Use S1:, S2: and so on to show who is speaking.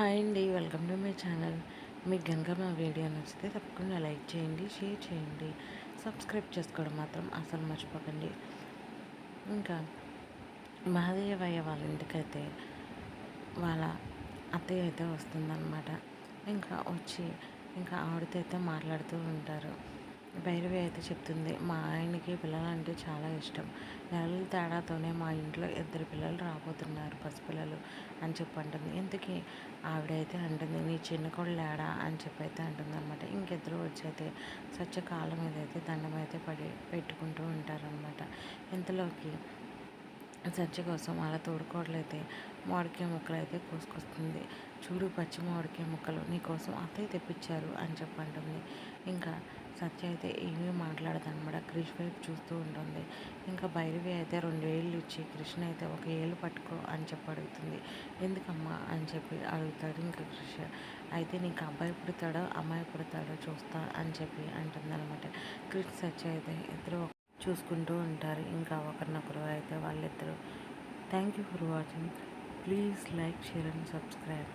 S1: Hi అండి, welcome to my channel. మీకు కనుక మా వీడియో నచ్చితే తప్పకుండా లైక్ చేయండి, షేర్ చేయండి, సబ్స్క్రైబ్ చేసుకోవడం మాత్రం అసలు మర్చిపోకండి. ఇంకా మహాదేవయ్య వాళ్ళ ఇంటికైతే వాళ్ళ అత్తయ్య అయితే వస్తుందన్నమాట. ఇంకా వచ్చి ఇంకా ఆవిడతో అయితే మాట్లాడుతూ ఉంటారు. భైరవి అయితే చెప్తుంది, మా ఆయనకి పిల్లలంటే చాలా ఇష్టం. నెలల తేడాతోనే మా ఇంట్లో 2 పిల్లలు రాబోతున్నారు, పసిపిల్లలు అని చెప్పి అంటుంది. ఇంతకీ ఆవిడైతే అంటుంది, నీ చిన్న కోడలు ఏడా అని చెప్పి అయితే అంటుంది అనమాట. ఇంకిద్దరు వచ్చి అయితే సత్యకాలం మీద అయితే దండం అయితే పెట్టుకుంటూ ఉంటారనమాట. ఇంతలోకి సజ్జ కోసం అలా తోడుకోవట్లయితే మామిడికాయ ముక్కలు అయితే కోసుకొస్తుంది. చూడు, పచ్చి మామిడికాయ ముక్కలు నీకోసం అత్తయ్య తెప్పించారు అని చెప్పి అంటుంది. ఇంకా సత్య అయితే ఏమీ మాట్లాడదన్నమాట. క్రిష్ వైపు చూస్తూ ఉంటుంది. ఇంకా భైరవి అయితే 2 వేళ్ళు ఇచ్చి కృష్ణ అయితే 1 ఏళ్ళు పట్టుకో అని చెప్పి అడుగుతుంది. ఎందుకమ్మా అని చెప్పి అడుగుతాడు ఇంకా క్రిష్. అయితే నీకు అబ్బాయి పుడతాడో అమ్మాయి పుడతాడో చూస్తా అని చెప్పి అంటుంది అనమాట. క్రిష్ సత్య అయితే ఇద్దరు చూసుకుంటూ ఉంటారు. ఇంకా ఒకరినొకరు అయితే వాళ్ళిద్దరూ. Thank you for watching. Please like, share and subscribe.